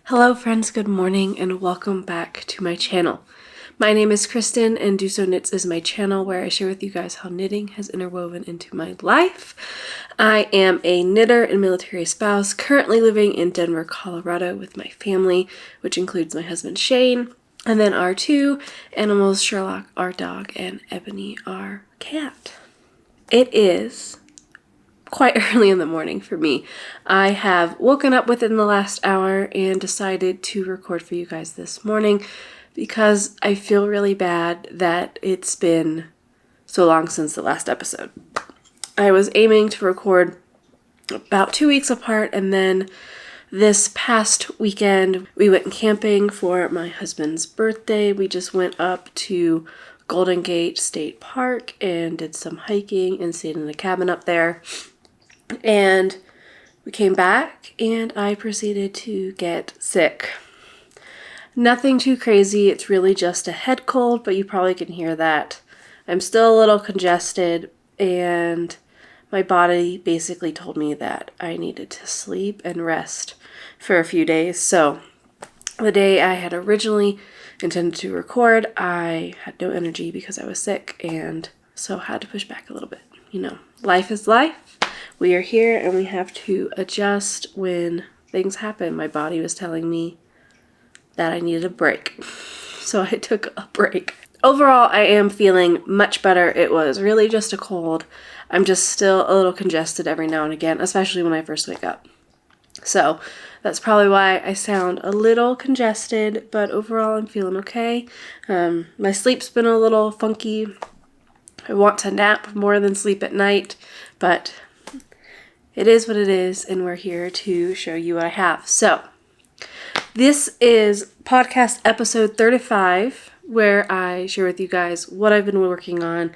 Hello friends, good morning and welcome back to my channel. My name is Kristen and DoSo Knits is my channel where I share with you guys how knitting has interwoven into my life. I am a knitter and military spouse currently living in Denver, Colorado with my family, which includes my husband Shane, and then our two animals, Sherlock, our dog, and Ebony, our cat. It is quite early in the morning for me. I have woken up within the last hour and decided to record for you guys this morning because I feel really bad that it's been so long since the last episode. I was aiming to record about 2 weeks apart, and then this past weekend we went camping for my husband's birthday. We just went up to Golden Gate State Park and did some hiking and stayed in a cabin up there. And we came back and I proceeded to get sick. Nothing too crazy, it's really just a head cold, but you probably can hear that. I'm still a little congested and my body basically told me that I needed to sleep and rest for a few days. So the day I had originally intended to record, I had no energy because I was sick and so had to push back a little bit. You know, life is life. We are here and we have to adjust when things happen. My body was telling me that I needed a break, so I took a break. Overall, I am feeling much better. It was really just a cold. I'm just still a little congested every now and again, especially when I first wake up. So that's probably why I sound a little congested, but overall I'm feeling okay. My sleep's been a little funky. I want to nap more than sleep at night, but it is what it is, and we're here to show you what I have. So, this is podcast episode 35, where I share with you guys what I've been working on,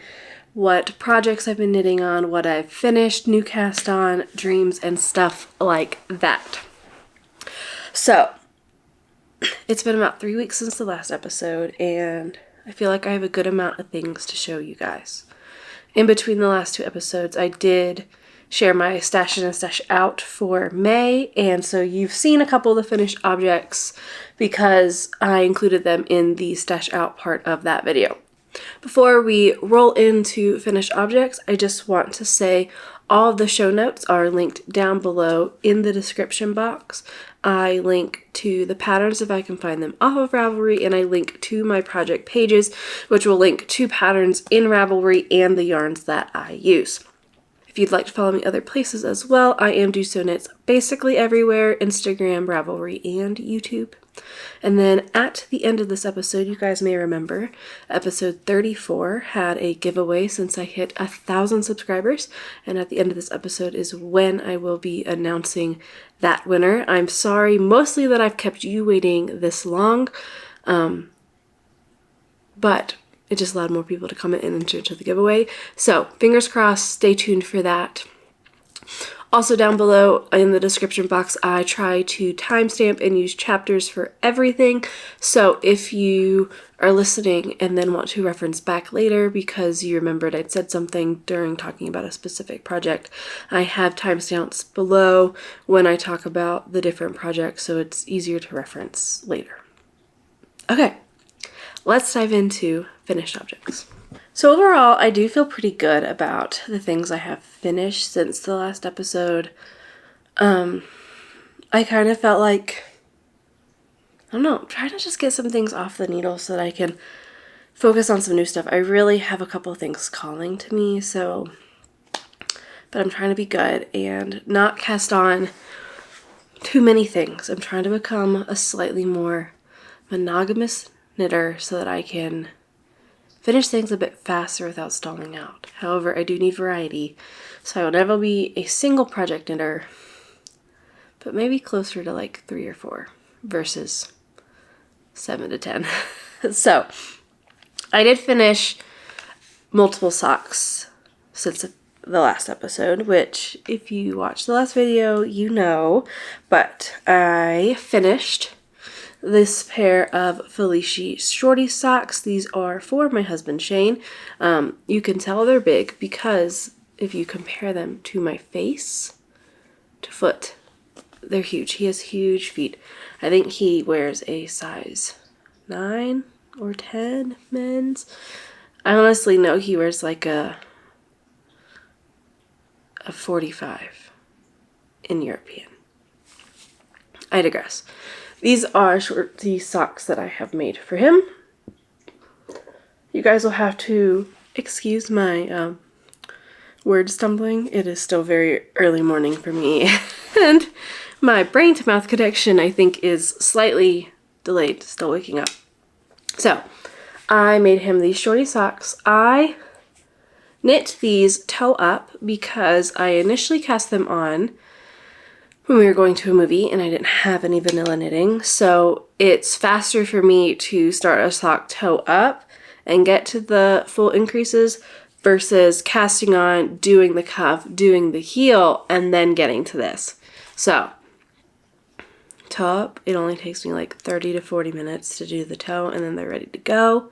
what projects I've been knitting on, what I've finished, new cast on, dreams, and stuff like that. So, it's been about 3 weeks since the last episode, and I feel like I have a good amount of things to show you guys. In between the last two episodes, I did share my stash in and stash out for May, and so you've seen a couple of the finished objects because I included them in the stash out part of that video. Before we roll into finished objects, I just want to say all of the show notes are linked down below in the description box. I link to the patterns if I can find them off of Ravelry, and I link to my project pages, which will link to patterns in Ravelry and the yarns that I use. If you'd like to follow me other places as well, I am DoSo Knits basically everywhere, Instagram, Ravelry, and YouTube. And then at the end of this episode, you guys may remember, episode 34 had a giveaway since I hit 1,000 subscribers. And at the end of this episode is when I will be announcing that winner. I'm sorry mostly that I've kept you waiting this long, but it just allowed more people to comment and enter to the giveaway. So fingers crossed, stay tuned for that. Also down below in the description box, I try to timestamp and use chapters for everything. So if you are listening and then want to reference back later because you remembered I'd said something during talking about a specific project, I have timestamps below when I talk about the different projects so it's easier to reference later. Okay, let's dive into finished objects. So overall, I do feel pretty good about the things I have finished since the last episode. I kind of felt like, I don't know, trying to just get some things off the needle so that I can focus on some new stuff. I really have a couple of things calling to me, but I'm trying to be good and not cast on too many things. I'm trying to become a slightly more monogamous knitter so that I can finish things a bit faster without stalling out. However, I do need variety, so I will never be a single project knitter, but maybe closer to like 3 or 4 versus 7 to 10. So, I did finish multiple socks since the last episode, which if you watched the last video, you know, but I finished this pair of Felici shorty socks. These are for my husband Shane. You can tell they're big because if you compare them to my face to foot, they're huge. He has huge feet. I think he wears a size 9 or 10 men's. I honestly know he wears like a 45 in European. I digress. These are shorty socks that I have made for him. You guys will have to excuse my word stumbling. It is still very early morning for me, and my brain to mouth connection, I think, is slightly delayed, still waking up. So I made him these shorty socks. I knit these toe up because I initially cast them on when we were going to a movie and I didn't have any vanilla knitting. So it's faster for me to start a sock toe up and get to the full increases versus casting on, doing the cuff, doing the heel, and then getting to this. So toe up, it only takes me like 30 to 40 minutes to do the toe, and then they're ready to go.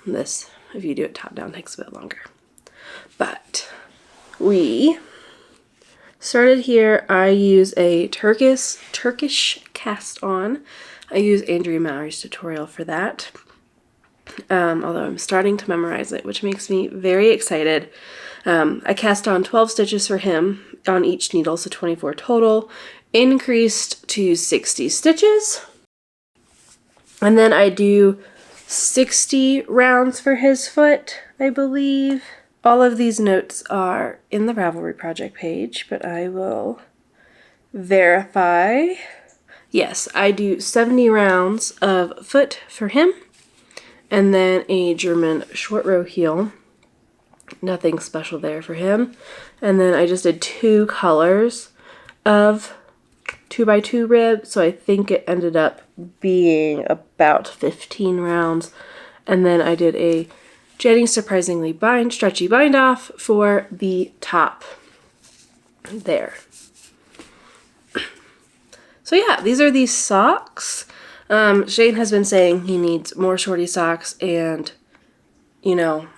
This, if you do it top down, takes a bit longer. But we started here. I use a Turkish cast on. I use Andrea Mallory's tutorial for that. Although I'm starting to memorize it, which makes me very excited. I cast on 12 stitches for him on each needle, so 24 total, increased to 60 stitches. And then I do 60 rounds for his foot, I believe. All of these notes are in the Ravelry project page, but I will verify. Yes, I do 70 rounds of foot for him, and then a German short row heel. Nothing special there for him. And then I just did 2 colors of 2x2 rib, so I think it ended up being about 15 rounds. And then I did a Jenny Surprisingly stretchy bind off for the top there. So yeah, these are these socks. Shane has been saying he needs more shorty socks, and you know,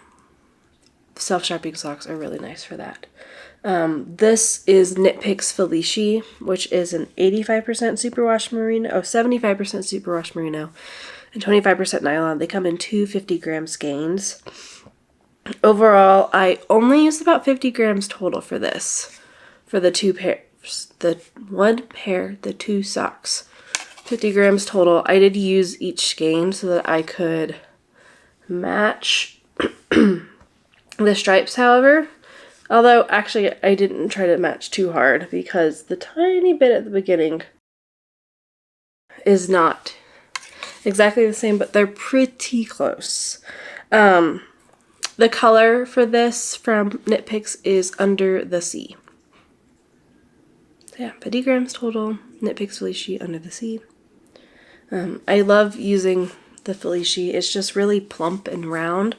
self-sharpening socks are really nice for that. This is Knit Picks Felici, which is an 85% superwash merino, 75% superwash merino, and 25% nylon. They come in 2 50-gram skeins. Overall, I only used about 50 grams total for this, for the 2 pairs, the 2 socks. 50 grams total. I did use each skein so that I could match the stripes, however. Although, actually, I didn't try to match too hard because the tiny bit at the beginning is not exactly the same, but they're pretty close. The color for this from Knit Picks is Under the Sea. So yeah, 50 grams total, Knit Picks Felici Under the Sea. I love using the Felici. It's just really plump and round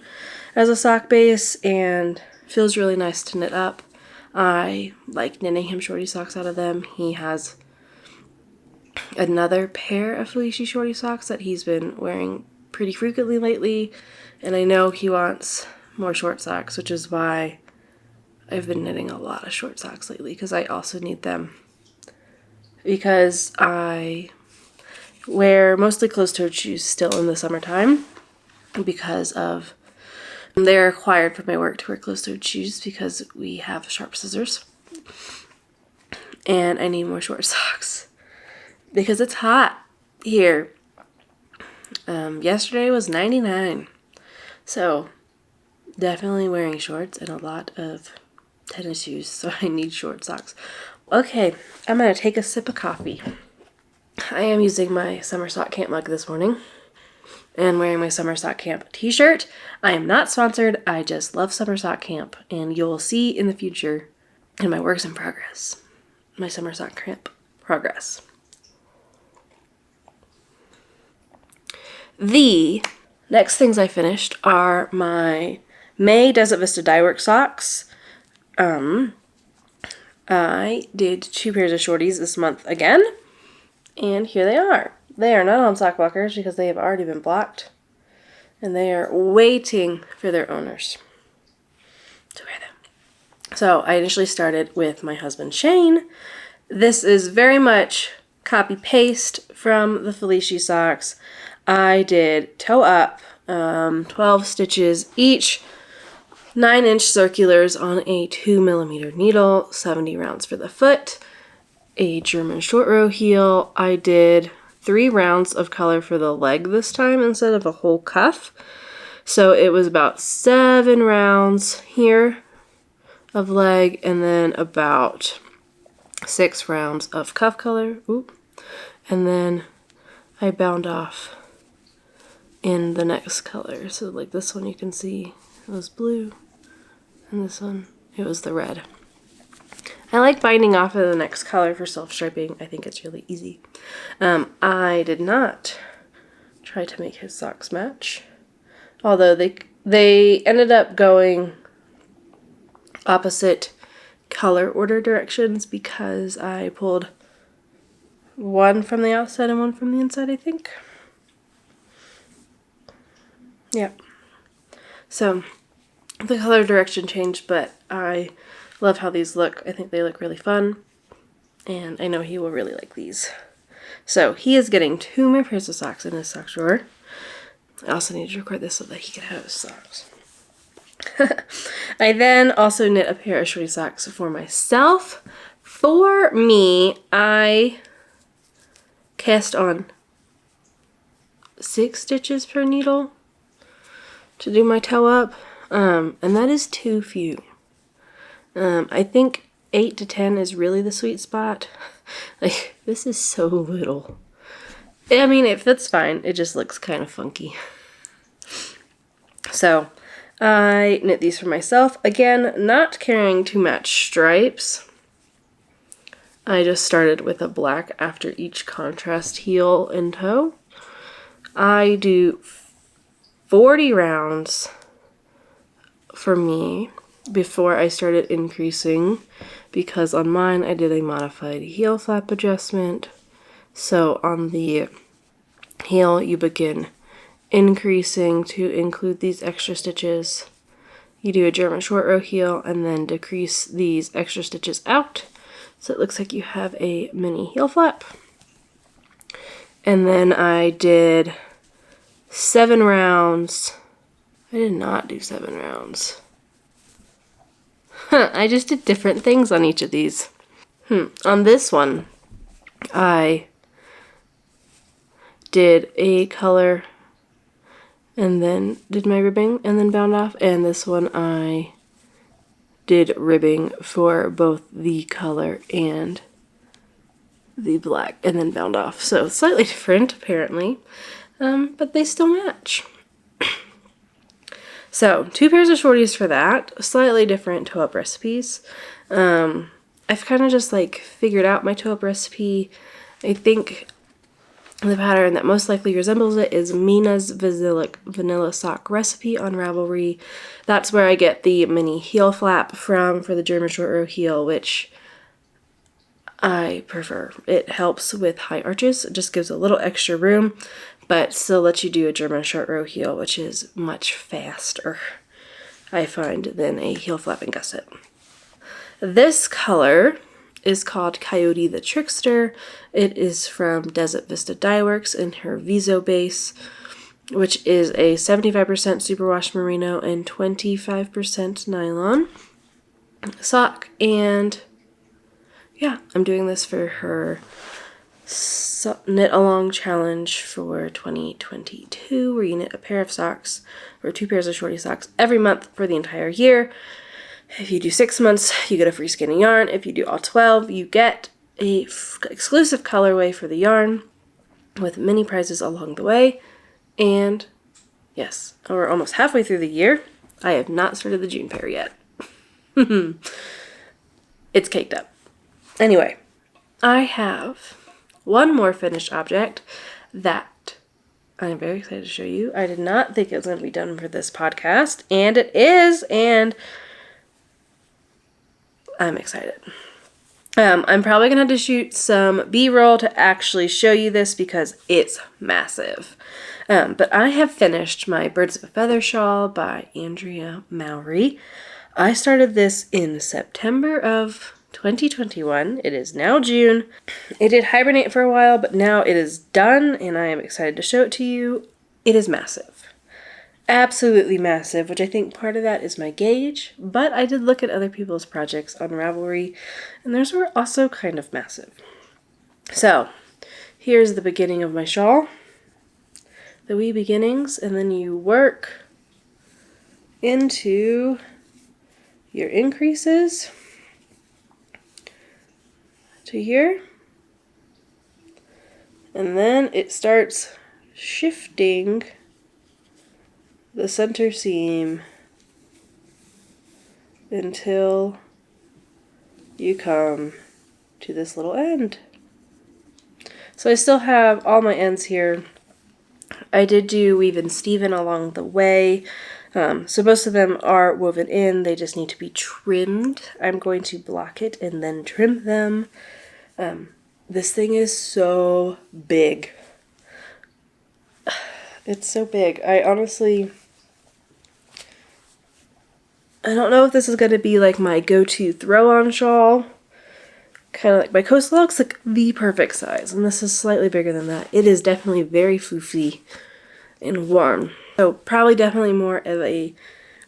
as a sock base and feels really nice to knit up. I like knitting him shorty socks out of them. He has another pair of Felici shorty socks that he's been wearing pretty frequently lately, and I know he wants more short socks, which is why I've been knitting a lot of short socks lately, because I also need them because I wear mostly closed-toed shoes still in the summertime because of they're required for my work to wear closed-toed shoes because we have sharp scissors, and I need more short socks because it's hot here. Yesterday was 99, so definitely wearing shorts and a lot of tennis shoes, so I need short socks. Okay, I'm gonna take a sip of coffee. I am using my Summer Sock Camp mug this morning and wearing my Summer Sock Camp t-shirt. I am not sponsored, I just love Summer Sock Camp, and you'll see in the future in my works in progress, my Summer Sock Camp progress. The next things I finished are my May Desert Vista Dyework socks. I did 2 pairs of shorties this month again, and here they are. They are not on sock blockers because they have already been blocked, and they are waiting for their owners to wear them. So I initially started with my husband Shane. This is very much copy paste from the Felici socks. I did toe up, 12 stitches each, 9-inch circulars on a 2mm needle, 70 rounds for the foot, a German short row heel. I did 3 rounds of color for the leg this time instead of a whole cuff. So it was about 7 rounds here of leg and then about 6 rounds of cuff color. Oop. And then I bound off in the next color. So like this one you can see it was blue and this one it was the red. I like binding off of the next color for self-striping. I think it's really easy. I did not try to make his socks match. Although they ended up going opposite color order directions because I pulled one from the outside and one from the inside, I think. Yeah. So the color direction changed, but I love how these look. I think they look really fun, and I know he will really like these. So he is getting 2 more pairs of socks in his sock drawer. I also need to record this so that he can have his socks. I then also knit a pair of shorty socks for myself. For me, I cast on 6 stitches per needle to do my toe up, and that is too few. I think 8 to 10 is really the sweet spot. Like, this is so little. I mean, it fits fine. It just looks kind of funky. So I knit these for myself. Again, not caring to match stripes. I just started with a black after each contrast heel and toe. I do 40 rounds for me before I started increasing, because on mine I did a modified heel flap adjustment. So on the heel you begin increasing to include these extra stitches. You do a German short row heel and then decrease these extra stitches out so it looks like you have a mini heel flap. And then I did 7 rounds. I did not do 7 rounds. I just did different things on each of these. On this one, I did a color and then did my ribbing and then bound off. And this one I did ribbing for both the color and the black and then bound off. So slightly different apparently, but they still match. So 2 pairs of shorties for that, slightly different toe up recipes. I've kind of just like figured out my toe up recipe. I think the pattern that most likely resembles it is Mina's Vanilla Sock Recipe on Ravelry. That's where I get the mini heel flap from for the German short row heel, which I prefer. It helps with high arches. It just gives a little extra room, but still lets you do a German short row heel, which is much faster, I find, than a heel flap and gusset. This color is called Coyote the Trickster. It is from Desert Vista Dye Works in her Viso base, which is a 75% superwash merino and 25% nylon sock. And yeah, I'm doing this for her knit along challenge for 2022, where you knit a pair of socks or 2 pairs of shorty socks every month for the entire year. If you do 6 months, you get a free skein of yarn. If you do all 12, you get a exclusive colorway for the yarn with mini prizes along the way. And yes, we're almost halfway through the year. I have not started the June pair yet. It's caked up. Anyway, I have one more finished object that I'm very excited to show you. I did not think it was going to be done for this podcast, and it is, and I'm excited. I'm probably going to have to shoot some B-roll to actually show you this because it's massive. But I have finished my Birds of a Feather shawl by Andrea Mowry. I started this in September of 2021. It is now June. It did hibernate for a while, but now it is done, and I am excited to show it to you. It is massive. Absolutely massive, which I think part of that is my gauge, but I did look at other people's projects on Ravelry, and theirs were also kind of massive. So, here's the beginning of my shawl. The wee beginnings, and then you work into your increases to here, and then it starts shifting the center seam until you come to this little end. So I still have all my ends here. I did do weave and steven along the way. So most of them are woven in, they just need to be trimmed. I'm going to block it and then trim them. This thing is so big. It's so big. I don't know if this is going to be like my go-to throw-on shawl. Kind of like my coastal looks like the perfect size, and this is slightly bigger than that. It is definitely very floofy and warm. So probably definitely more of a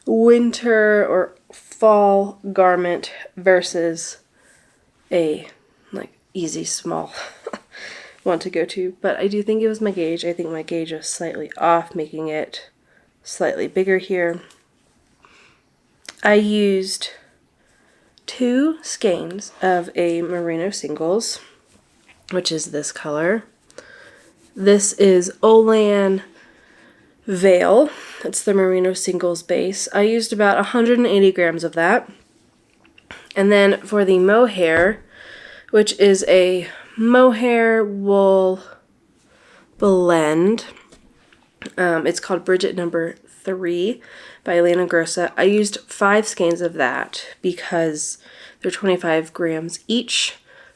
winter or fall garment versus a like easy small one to go to. But I do think it was my gauge. I think my gauge was slightly off, making it slightly bigger here. I used 2 skeins of a merino singles, which is this color. This is Olan Veil. It's the merino singles base. I used about 180 grams of that. And then for the mohair, which is a mohair wool blend, it's called Bridget number 3 by Elena Grossa. I used 5 skeins of that because they're 25 grams each.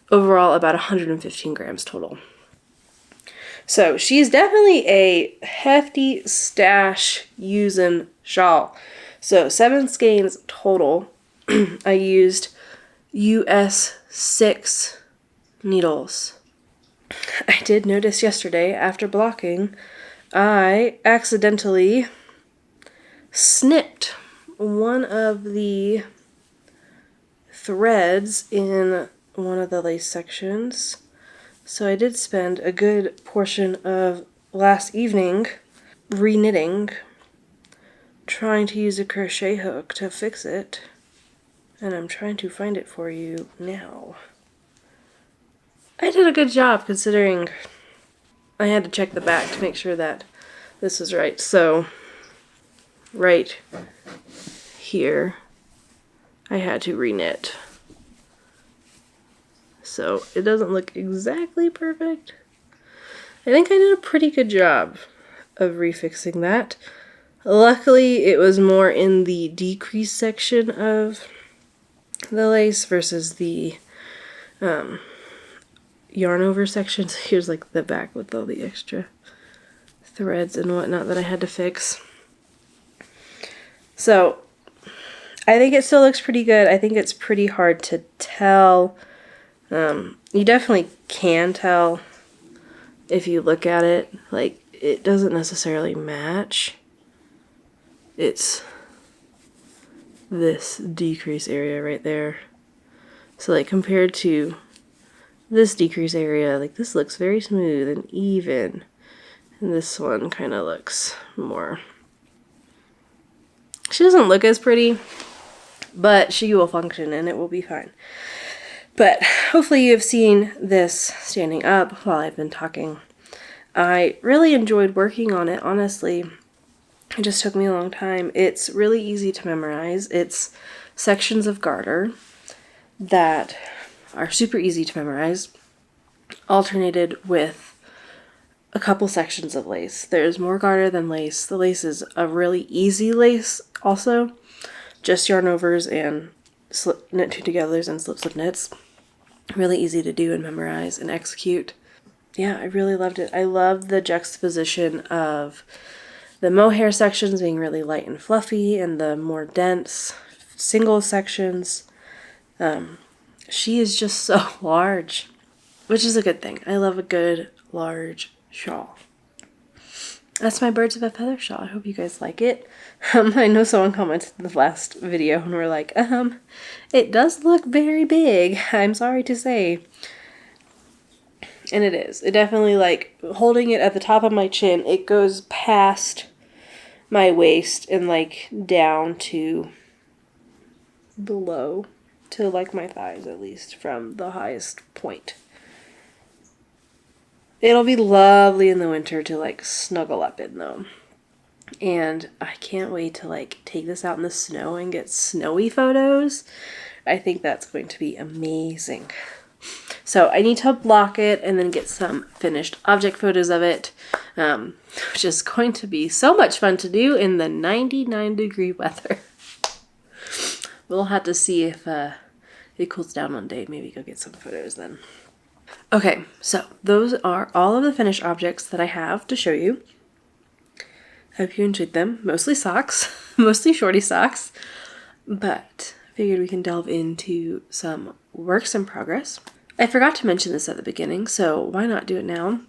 Overall, about 115 grams total. So she's definitely a hefty stash using shawl. So 7 skeins total. I used US 6 needles. I did notice yesterday after blocking, I accidentally snipped one of the threads in one of the lace sections. So I did spend a good portion of last evening re-knitting, trying to use a crochet hook to fix it, and I'm trying to find it for you now. I did a good job considering I had to check the back to make sure that this was right. So right here I had to re-knit. So it doesn't look exactly perfect. I think I did a pretty good job of refixing that. Luckily it was more in the decrease section of the lace versus the yarn over section. So here's like the back with all the extra threads and whatnot that I had to fix. So I think it still looks pretty good. I think it's pretty hard to tell. You definitely can tell if you look at it. Like, it doesn't necessarily match. It's this decrease area right there. So like compared to this decrease area, like this looks very smooth and even. And this one kind of looks more... She doesn't look as pretty, but she will function and it will be fine. But hopefully you have seen this standing up while I've been talking. I really enjoyed working on it, honestly. It just took me a long time. It's really easy to memorize. It's sections of garter that are super easy to memorize, alternated with a couple sections of lace. There's more garter than lace. The lace is a really easy lace also. Just yarn overs and knit two togethers and slip slip knits. Really easy to do and memorize and execute. Yeah, I really loved it. I love the juxtaposition of the mohair sections being really light and fluffy and the more dense single sections. she is just so large, which is a good thing. I love a good large shawl. That's my birds of a feather shawl. I hope you guys like it. I know someone commented in the last video and were like, it does look very big. I'm sorry to say. And it is. It definitely, like, holding it at the top of my chin, it goes past my waist and, like, down to below, to, like, my thighs, at least, from the highest point. It'll be lovely in the winter to, like, snuggle up in, though. And I can't wait to, like, take this out in the snow and get snowy photos. I think that's going to be amazing. So I need to block it and then get some finished object photos of it, which is going to be so much fun to do in the 99-degree weather. We'll have to see if it cools down one day. Maybe go get some photos then. Okay, so those are all of the finished objects that I have to show you. Hope you enjoyed them. Mostly socks, mostly shorty socks, but I figured we can delve into some works in progress. I forgot to mention this at the beginning, so why not do it now?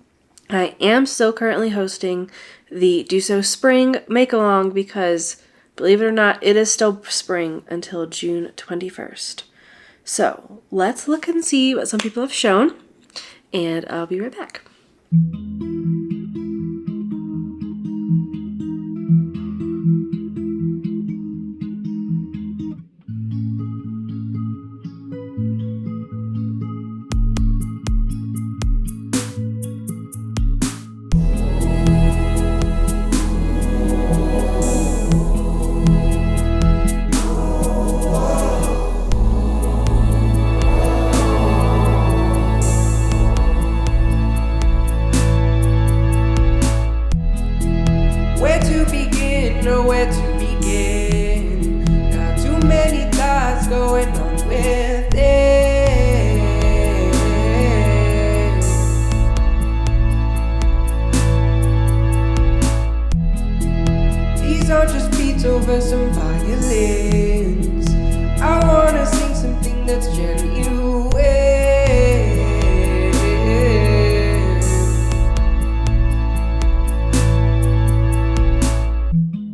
I am still currently hosting the DoSo Spring Make-Along because, believe it or not, it is still spring until June 21st. So let's look and see what some people have shown, and I'll be right back. Over some violins, I wanna sing something that's genuine.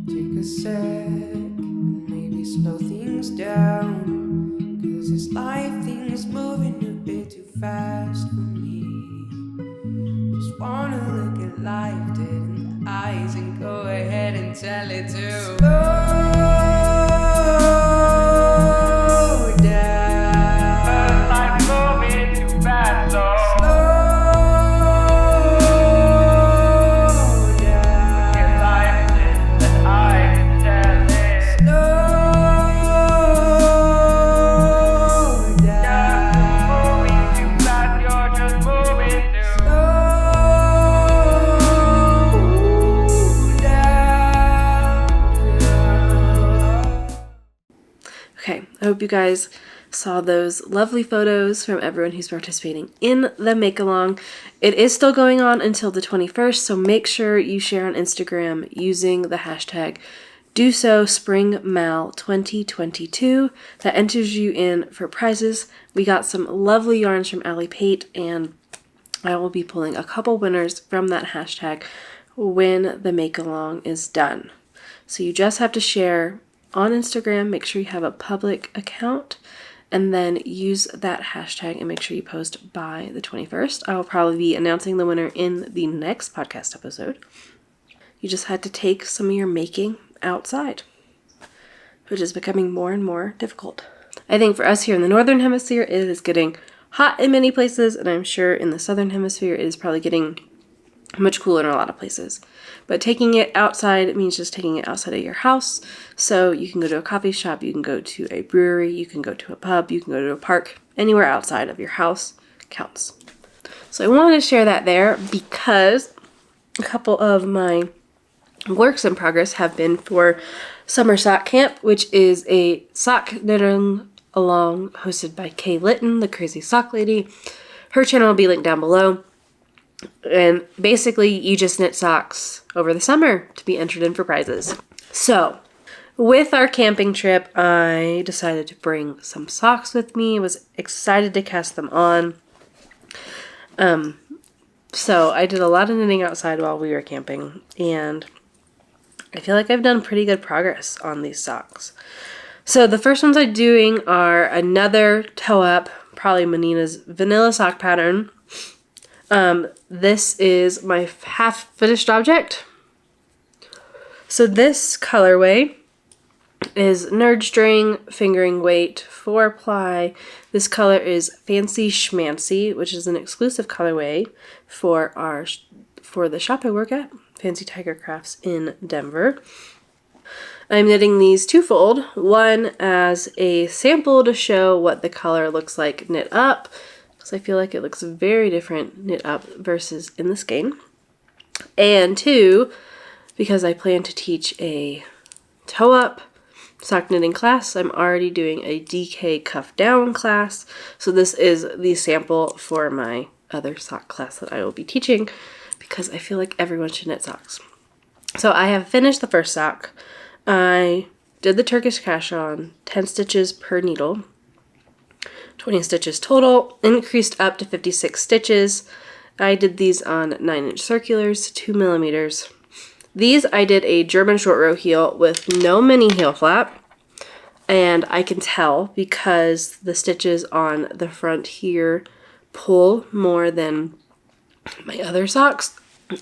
Take a sec and maybe slow things down, 'cause this life thing is moving a bit too fast for me. Just wanna look at life dead in the eyes and go ahead and tell it to slow down. 'Cause life's moving too fast, so slow down. Look at life dead in the eyes and tell it slow down. You're moving too fast, you're just moving too slow. Okay, I hope you guys saw those lovely photos from everyone who's participating in the make-along. It is still going on until the 21st, so make sure you share on Instagram using the hashtag DoSoSpringMal2022. That enters you in for prizes. We got some lovely yarns from Allie Pate, and I will be pulling a couple winners from that hashtag when the make-along is done. So you just have to share on Instagram, make sure you have a public account, and then use that hashtag and make sure you post by the 21st. I will probably be announcing the winner in the next podcast episode. You just had to take some of your making outside, which is becoming more and more difficult. I think for us here in the Northern Hemisphere, it is getting hot in many places, and I'm sure in the Southern Hemisphere, it is probably getting much cooler in a lot of places. But taking it outside means just taking it outside of your house. So you can go to a coffee shop, you can go to a brewery, you can go to a pub, you can go to a park. Anywhere outside of your house counts. So I wanted to share that there because a couple of my works in progress have been for Summer Sock Camp, which is a sock knitting along hosted by Kay Litton, the crazy sock lady. Her channel will be linked down below. And basically, you just knit socks over the summer to be entered in for prizes. So, with our camping trip, I decided to bring some socks with me. I was excited to cast them on. So I did a lot of knitting outside while we were camping, and I feel like I've done pretty good progress on these socks. So the first ones I'm doing are another toe up, probably Menina's vanilla sock pattern. This is my half finished object. So this colorway is Knerd string, fingering weight, 4-ply. This color is Fancy Schmancy, which is an exclusive colorway for the shop I work at, Fancy Tiger Crafts in Denver. I'm knitting these twofold, one as a sample to show what the color looks like knit up, because I feel like it looks very different knit up versus in the skein, and two, because I plan to teach a toe up sock knitting class. I'm already doing a DK cuff down class, so this is the sample for my other sock class that I will be teaching, because I feel like everyone should knit socks. So I have finished the first sock. I did the Turkish cash on, 10 stitches per needle, 20 stitches total, increased up to 56 stitches. I did these on 9-inch circulars, 2 millimeters. These I did a German short row heel with no mini heel flap, and I can tell because the stitches on the front here pull more than my other socks.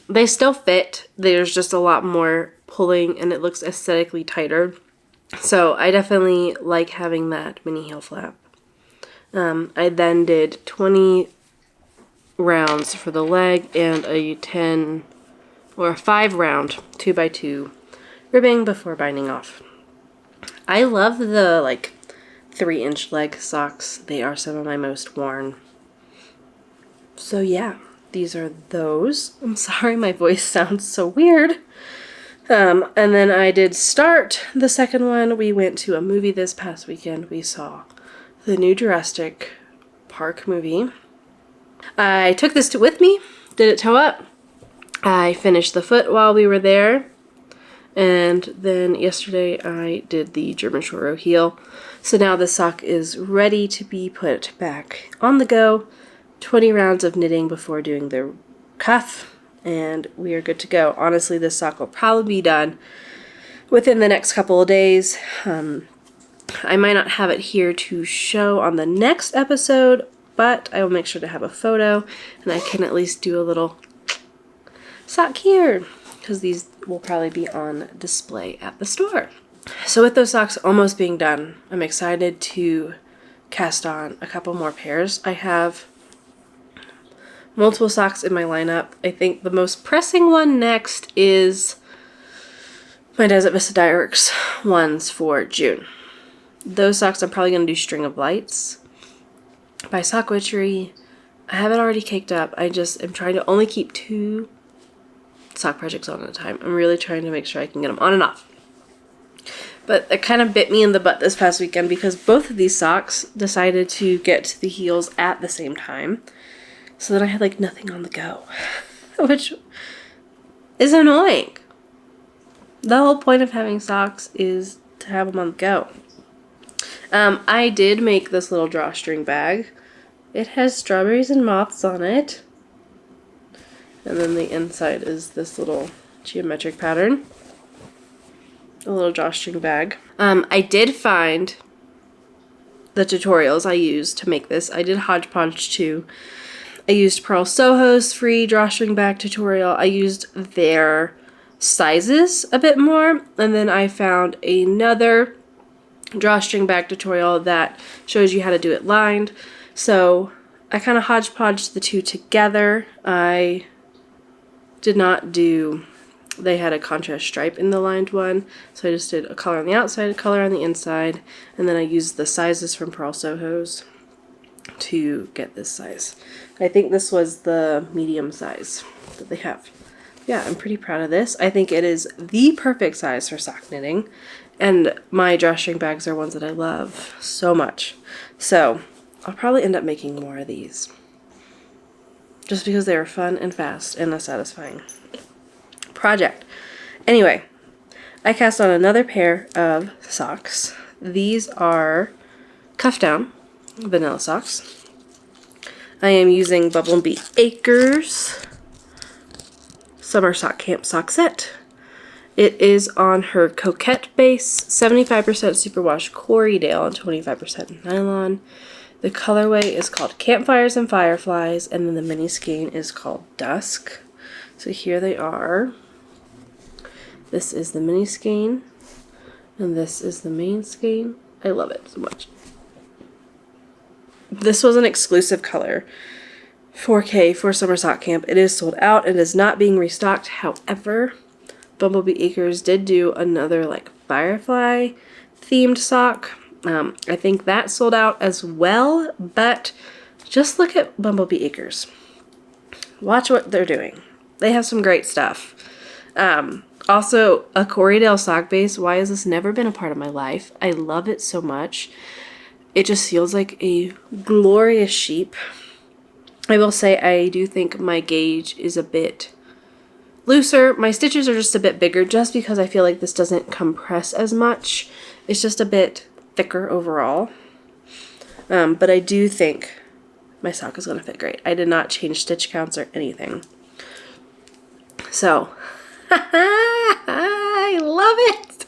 They still fit, there's just a lot more pulling and it looks aesthetically tighter. So I definitely like having that mini heel flap. I then did 20 rounds for the leg and a 10 or a 5 round 2x2 ribbing before binding off. I love the 3-inch leg socks. They are some of my most worn. So yeah, these are those. I'm sorry my voice sounds so weird. And then I did start the second one. We went to a movie this past weekend. We saw the new Jurassic Park movie. I took this with me, did it toe up. I finished the foot while we were there. And then yesterday I did the German short row heel. So now the sock is ready to be put back on the go. 20 rounds of knitting before doing the cuff, and we are good to go. Honestly, this sock will probably be done within the next couple of days. I might not have it here to show on the next episode, but I will make sure to have a photo, and I can at least do a little sock here, because these will probably be on display at the store. So with those socks almost being done, I'm excited to cast on a couple more pairs. I have multiple socks in my lineup. I think the most pressing one next is my Desert Vista Dye Works ones for June. Those socks I'm probably going to do String of Lights by Sock Witchery. I have it already caked up. I just am trying to only keep 2 sock projects on at a time. I'm really trying to make sure I can get them on and off. But it kind of bit me in the butt this past weekend because both of these socks decided to get to the heels at the same time. So that I had nothing on the go, which is annoying. The whole point of having socks is to have them on the go. I did make this little drawstring bag. It has strawberries and moths on it. And then the inside is this little geometric pattern. A little drawstring bag. I did find the tutorials I used to make this. I did hodgepodge too. I used Pearl Soho's free drawstring bag tutorial. I used their sizes a bit more, and then I found another drawstring bag tutorial that shows you how to do it lined. So I kind of hodgepodged the two together. I did not do, they had a contrast stripe in the lined one, so I just did a color on the outside, a color on the inside, and then I used the sizes from Pearl Soho's to get this size. I think this was the medium size that they have. Yeah, I'm pretty proud of this. I think it is the perfect size for sock knitting, and my drawstring bags are ones that I love so much. So I'll probably end up making more of these just because they are fun and fast and a satisfying project. Anyway, I cast on another pair of socks. These are cuff down vanilla socks. I am using Bumblebee Acres Summer Sock Camp sock set. It is on her Coquette base, 75% superwash Corriedale and 25% nylon. The colorway is called Campfires and Fireflies, and then the mini skein is called Dusk. So here they are. This is the mini skein, and this is the main skein. I love it so much. This was an exclusive color, 4K for Summer Sock Camp. It is sold out. It is not being restocked. However, Bumblebee Acres did do another like firefly themed sock. I think that sold out as well, but just look at Bumblebee Acres. Watch what they're doing. They have some great stuff. Also, a Corriedale sock base. Why has this never been a part of my life? I love it so much. It just feels like a glorious sheep. I will say I do think my gauge is a bit looser. My stitches are just a bit bigger just because I feel like this doesn't compress as much. It's just a bit thicker overall. But I do think my sock is going to fit great. I did not change stitch counts or anything. So, I love it.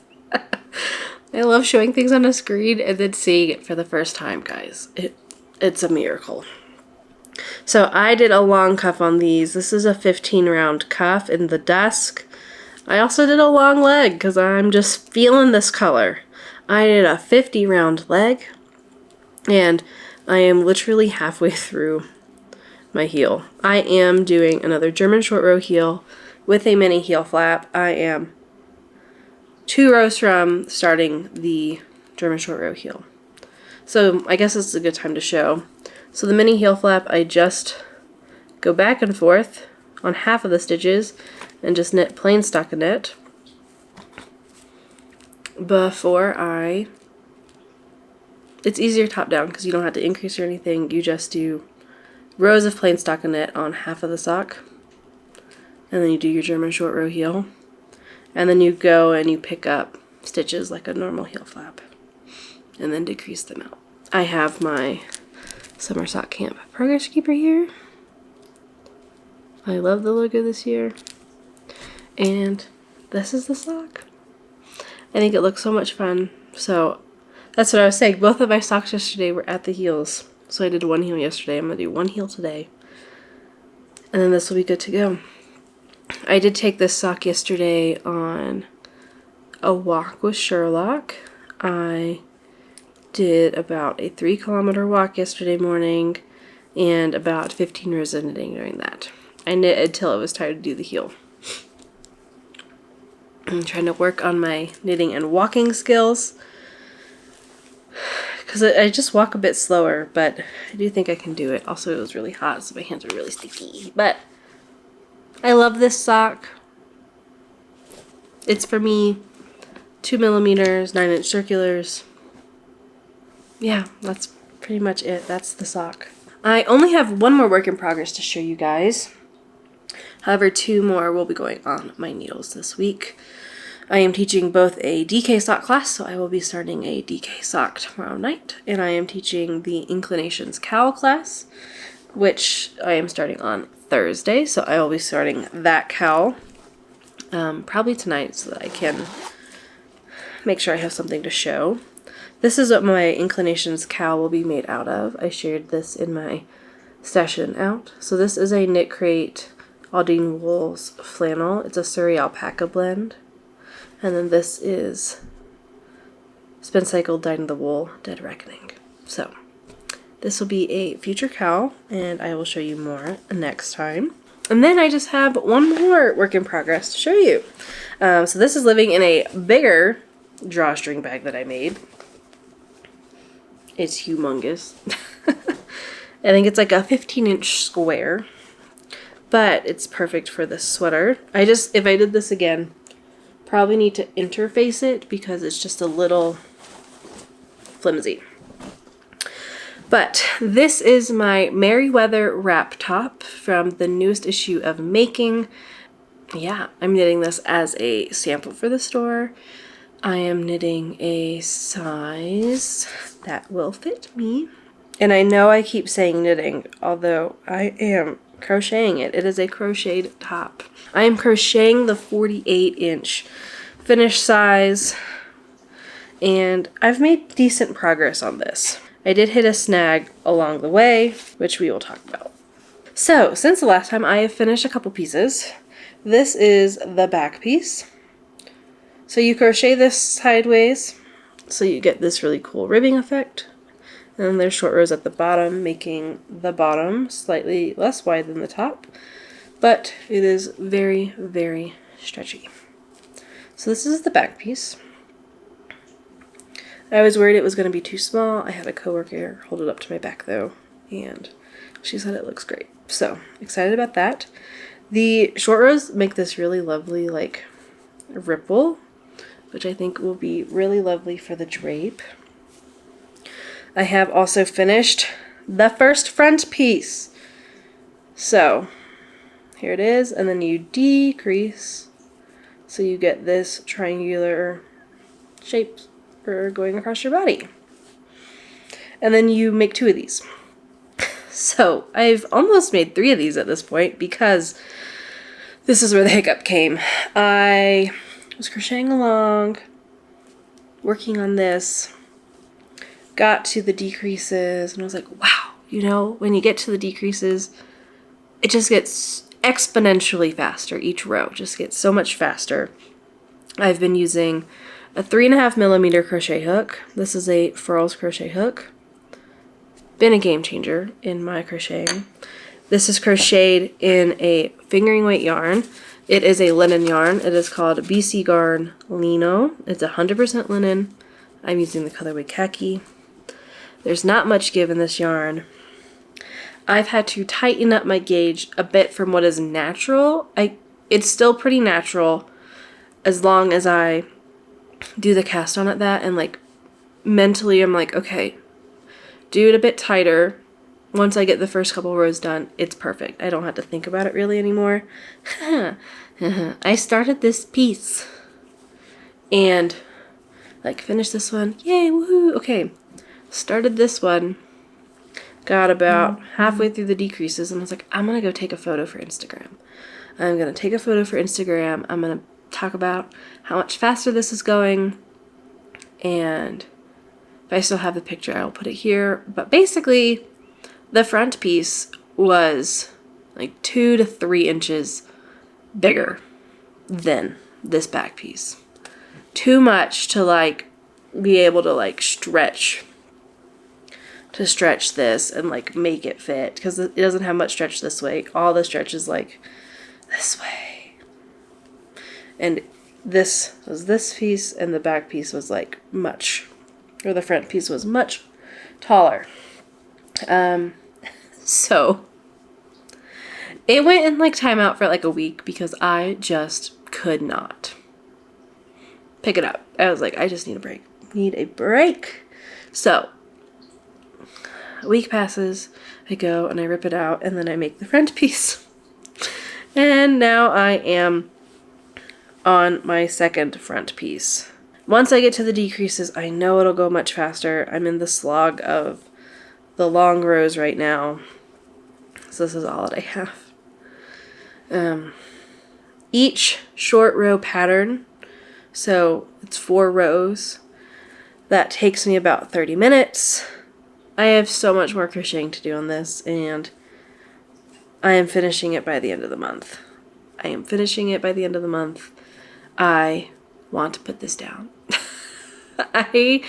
I love showing things on a screen and then seeing it for the first time, guys. It's a miracle. So I did a long cuff on these. This is a 15 round cuff in the Dusk. I also did a long leg because I'm just feeling this color. I did a 50 round leg, and I am literally halfway through my heel. I am doing another German short row heel with a mini heel flap. I am 2 rows from starting the German short row heel. So I guess this is a good time to show. So the mini heel flap, I just go back and forth on half of the stitches and just knit plain stockinette before it's easier top down because you don't have to increase or anything. You just do rows of plain stockinette on half of the sock, and then you do your German short row heel, and then you go and you pick up stitches like a normal heel flap and then decrease them out. I have my Summer Sock Camp Progress Keeper here. I love the logo this year. And this is the sock. I think it looks so much fun. So that's what I was saying. Both of my socks yesterday were at the heels. So I did one heel yesterday. I'm going to do one heel today. And then this will be good to go. I did take this sock yesterday on a walk with Sherlock. I did about a 3-kilometer walk yesterday morning and about 15 rows of knitting during that. I knit until I was tired to do the heel. I'm trying to work on my knitting and walking skills because I just walk a bit slower, but I do think I can do it. Also, it was really hot, so my hands are really sticky. But I love this sock. It's for me, 2 millimeters, 9-inch circulars. Yeah, that's pretty much it. That's the sock. I only have one more work in progress to show you guys. However, 2 more will be going on my needles this week. I am teaching both a DK sock class, so I will be starting a DK sock tomorrow night. And I am teaching the Inclinations cowl class, which I am starting on Thursday. So I will be starting that cowl probably tonight so that I can make sure I have something to show. This is what my Inclinations cowl will be made out of. I shared this in my Stash It Out. So this is a Knit Crate Aldine Wools flannel. It's a Surrey alpaca blend. And then this is Spin Cycle Dyed the Wool Dead Reckoning. So this will be a future cowl, and I will show you more next time. And then I just have one more work in progress to show you. So this is living in a bigger drawstring bag that I made. It's humongous. I think it's like a 15-inch square, but it's perfect for this sweater. If I did this again, probably need to interface it because it's just a little flimsy. But this is my Meriwether Wrap top from the newest issue of Making. yeah, I'm knitting this as a sample for the store. I am knitting a size that will fit me. And I know I keep saying knitting, although I am crocheting it. It is a crocheted top. I am crocheting the 48-inch finished size, and I've made decent progress on this. I did hit a snag along the way, which we will talk about. So, since the last time, I have finished a couple pieces. This is the back piece. So you crochet this sideways, so you get this really cool ribbing effect. And then there's short rows at the bottom, making the bottom slightly less wide than the top, but it is very, very stretchy. So this is the back piece. I was worried it was going to be too small. I had a coworker hold it up to my back though, and she said it looks great. So excited about that. The short rows make this really lovely like ripple, which I think will be really lovely for the drape. I have also finished the first front piece. So here it is, and then you decrease so you get this triangular shape for going across your body. And then you make 2 of these. So I've almost made 3 of these at this point because this is where the hiccup came. I was crocheting along, working on this, got to the decreases, and I was like, wow, you know, when you get to the decreases, it just gets exponentially faster. Each row just gets so much faster. I've been using a 3.5mm crochet hook. This is a Furls crochet hook. Been a game changer in my crocheting. This is crocheted in a fingering weight yarn. It is a linen yarn. It is called BC Garn Lino. It's 100% linen. I'm using the colorway khaki. There's not much give in this yarn. I've had to tighten up my gauge a bit from what is natural. It's still pretty natural as long as I do the cast on at that, and like mentally I'm like, okay, do it a bit tighter. Once I get the first couple rows done, it's perfect. I don't have to think about it really anymore. I started this piece and like finished this one. Yay, woohoo. Okay. Started this one, got about halfway through the decreases, and I was like, I'm going to go take a photo for Instagram. I'm going to take a photo for Instagram. I'm going to talk about how much faster this is going, and if I still have the picture, I'll put it here. But basically, the front piece was like 2 to 3 inches bigger than this back piece. Too much to like be able to like stretch this and like make it fit, because it doesn't have much stretch this way. All the stretch is like this way, and this was this piece, and the back piece was like much, or the front piece was much taller. So it went in like timeout for like a week because I just could not pick it up. I was like, I just need a break. So a week passes, I go and I rip it out, and then I make the front piece. And now I am on my second front piece. Once I get to the decreases, I know it'll go much faster. I'm in the slog of the long rows right now. So this is all that I have. Each short row pattern, so it's 4 rows, that takes me about 30 minutes. I have so much more crocheting to do on this, and I am finishing it by the end of the month. I want to put this down. I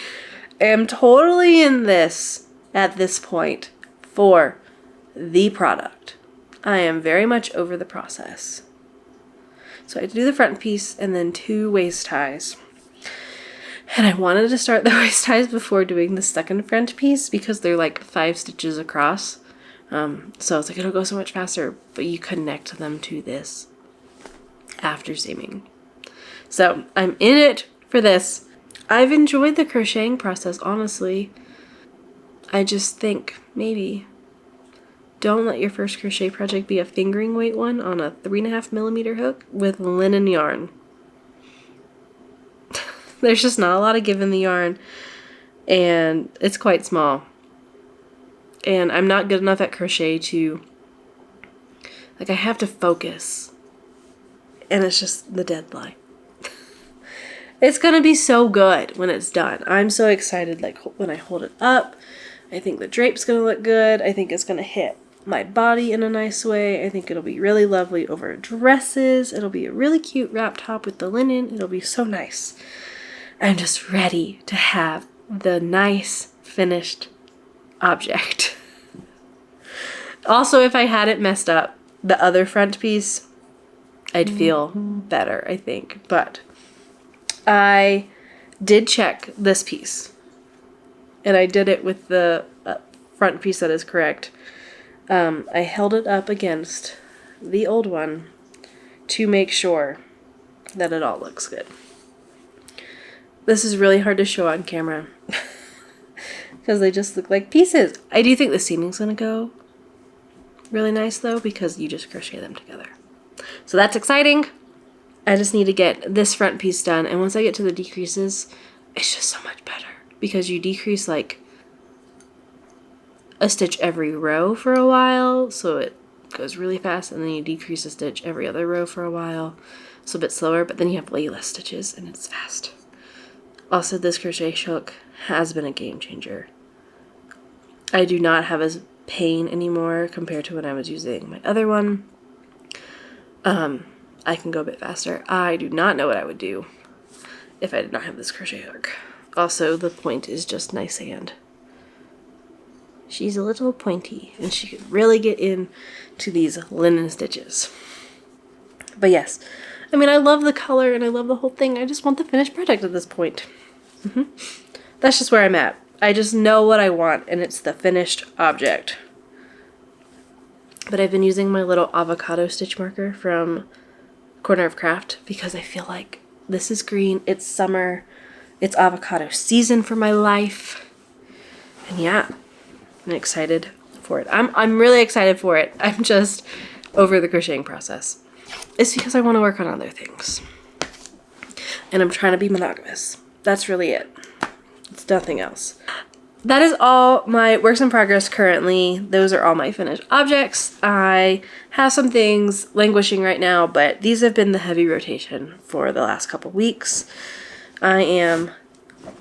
am totally in this at this point for the product. I am very much over the process. So I had to do the front piece and then 2 waist ties. And I wanted to start the waist ties before doing the second front piece because they're like 5 stitches across. So I was like, it'll go so much faster, but you connect them to this after seaming. So I'm in it for this. I've enjoyed the crocheting process, honestly. I just think maybe Don't let your first crochet project be a fingering weight one on a 3.5mm hook with linen yarn. There's just not a lot of give in the yarn, and it's quite small. And I'm not good enough at crochet to, like, I have to focus. And it's just the deadline. It's gonna be so good when it's done. I'm so excited, like, when I hold it up. I think the drape's gonna look good. I think it's gonna hit my body in a nice way. I think it'll be really lovely over dresses. It'll be a really cute wrap top with the linen. It'll be so nice. I'm just ready to have the nice finished object. Also, if I hadn't messed up the other front piece, I'd feel better, I think. But I did check this piece, and I did it with the front piece that is correct. I held it up against the old one to make sure that it all looks good. This is really hard to show on camera because they just look like pieces. I do think the seaming's gonna go really nice though, because you just crochet them together. So that's exciting. I just need to get this front piece done, and once I get to the decreases, it's just so much better because you decrease like a stitch every row for a while, so it goes really fast, and then you decrease a stitch every other row for a while, so a bit slower, but then you have way less stitches and it's fast. Also, this crochet hook has been a game changer. I do not have as pain anymore compared to when I was using my other one. I can go a bit faster. I do not know what I would do if I did not have this crochet hook. Also, the point is just nice and she's a little pointy, and she could really get in to these linen stitches. But yes, I mean, I love the color and I love the whole thing. I just want the finished product at this point. That's just where I'm at. I just know what I want, and it's the finished object. But I've been using my little avocado stitch marker from Corner of Craft because I feel like this is green, it's summer, it's avocado season for my life. And yeah, I'm excited for it. I'm really excited for it. I'm just over the crocheting process. It's because I want to work on other things. And I'm trying to be monogamous. That's really it. It's nothing else. That is all my works in progress currently. Those are all my finished objects. I have some things languishing right now, but these have been the heavy rotation for the last couple weeks. I am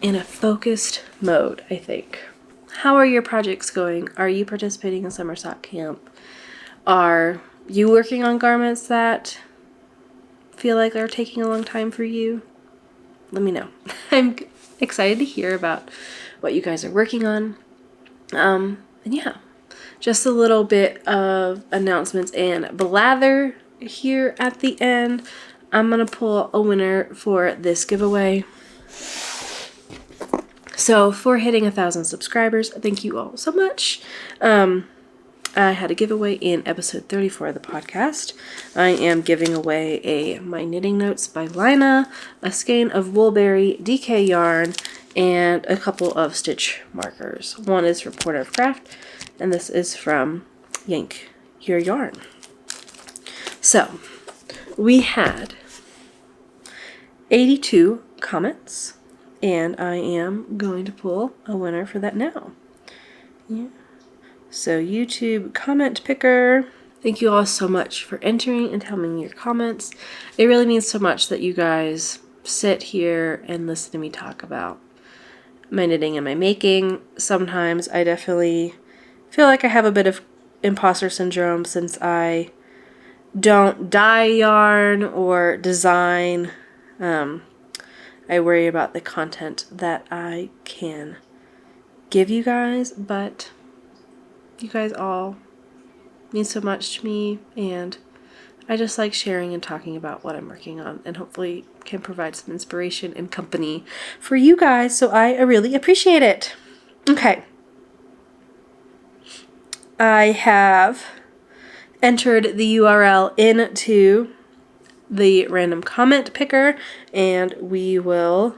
in a focused mode, I think. How are your projects going? Are you participating in summer sock camp? Are you working on garments that feel like they're taking a long time for you? Let me know. I'm excited to hear about what you guys are working on. And yeah, just a little bit of announcements and blather here at the end. I'm gonna pull a winner for this giveaway. So for hitting 1,000 subscribers, thank you all so much. I had a giveaway in episode 34 of the podcast. I am giving away My Knitting Notes by Lina, a skein of Woolberry DK yarn, and a couple of stitch markers. One is from Corner of Craft, and this is from Yank Your Yarn. So, we had 82 comments, and I am going to pull a winner for that now. Yeah. So, YouTube comment picker, thank you all so much for entering and telling me your comments. It really means so much that you guys sit here and listen to me talk about my knitting and my making. Sometimes I definitely feel like I have a bit of imposter syndrome since I don't dye yarn or design. I worry about the content that I can give you guys, but you guys all mean so much to me, and I just like sharing and talking about what I'm working on, and hopefully can provide some inspiration and company for you guys, so I really appreciate it. Okay. I have entered the URL into the random comment picker, and we will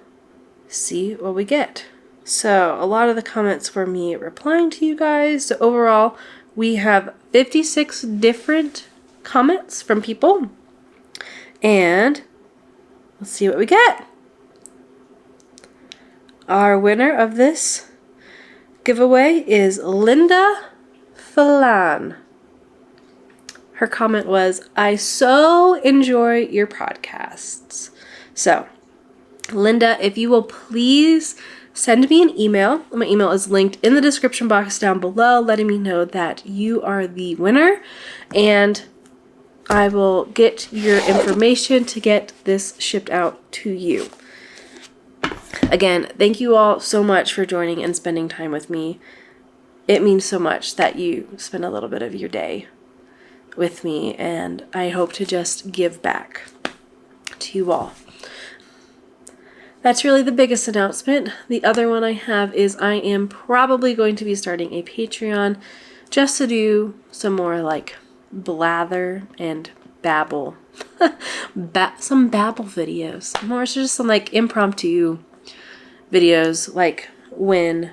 see what we get. So a lot of the comments were me replying to you guys, so overall we have 56 different comments from people, and let's see what we get. Our winner of this giveaway is Linda Falan. Her comment was, I so enjoy your podcasts. So, Linda, if you will please send me an email. My email is linked in the description box down below, letting me know that you are the winner, and I will get your information to get this shipped out to you. Again, thank you all so much for joining and spending time with me. It means so much that you spend a little bit of your day with me, and I hope to just give back to you all. That's really the biggest announcement. The other one I have is I am probably going to be starting a Patreon just to do some more like blather and babble. Some babble videos. More just some like impromptu videos, like when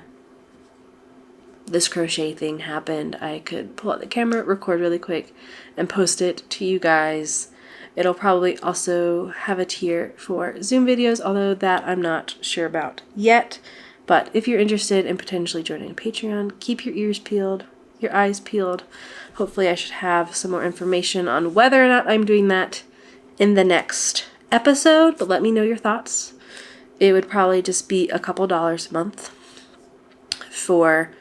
this crochet thing happened, I could pull out the camera, record really quick, and post it to you guys. It'll probably also have a tier for Zoom videos, although that I'm not sure about yet. But if you're interested in potentially joining a Patreon, keep your ears peeled, your eyes peeled. Hopefully I should have some more information on whether or not I'm doing that in the next episode, but let me know your thoughts. It would probably just be a couple dollars a month for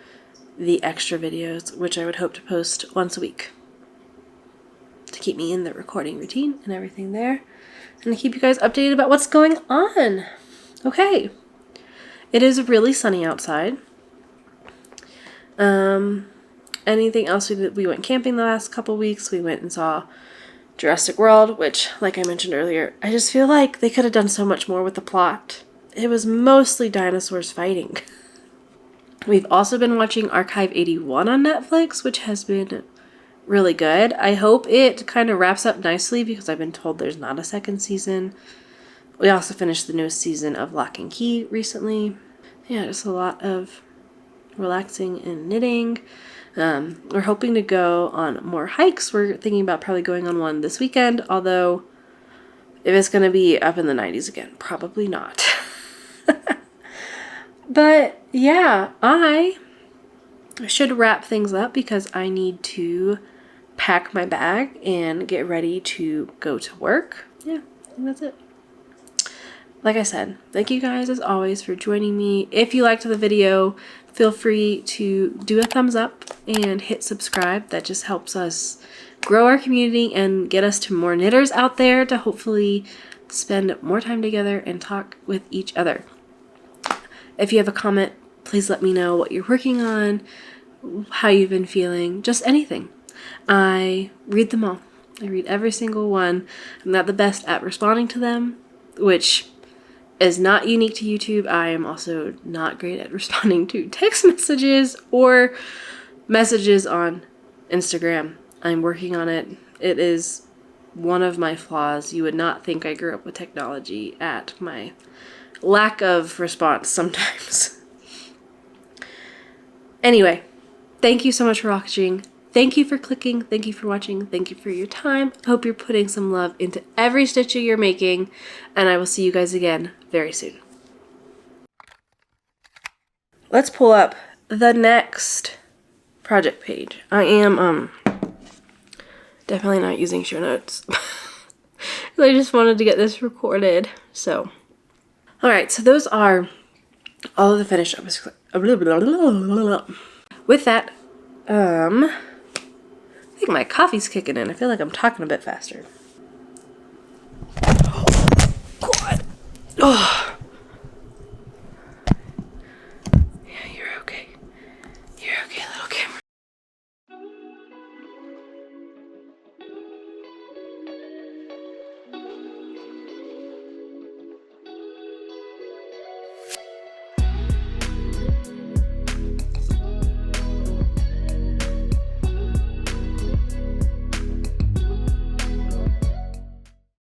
the extra videos, which I would hope to post once a week to keep me in the recording routine and everything there, and to keep you guys updated about what's going on. Okay, it is really sunny outside. Anything else we did? We went camping the last couple weeks. We went and saw Jurassic World, which, like I mentioned earlier, I just feel like they could have done so much more with the plot. It was mostly dinosaurs fighting. We've also been watching Archive 81 on Netflix, which has been really good. I hope it kind of wraps up nicely because I've been told there's not a second season. We also finished the newest season of Lock and Key recently. Yeah, just a lot of relaxing and knitting. We're hoping to go on more hikes. We're thinking about probably going on one this weekend, although if it's going to be up in the 90s again, probably not. But yeah, I should wrap things up because I need to pack my bag and get ready to go to work. Yeah, I think that's it. Like I said, thank you guys as always for joining me. If you liked the video, feel free to do a thumbs up and hit subscribe. That just helps us grow our community and get us to more knitters out there to hopefully spend more time together and talk with each other. If you have a comment, please let me know what you're working on, how you've been feeling, just anything. I read them all. I read every single one. I'm not the best at responding to them, which is not unique to YouTube. I am also not great at responding to text messages or messages on Instagram. I'm working on it. It is one of my flaws. You would not think I grew up with technology at my lack of response sometimes. Anyway, thank you so much for watching. Thank you for clicking. Thank you for watching. Thank you for your time. I hope you're putting some love into every stitch you're making, and I will see you guys again very soon. Let's pull up the next project page. I am definitely not using show notes. I just wanted to get this recorded. So, all right. So those are all of the finished episodes. With that, I think my coffee's kicking in. I feel like I'm talking a bit faster. God. Oh.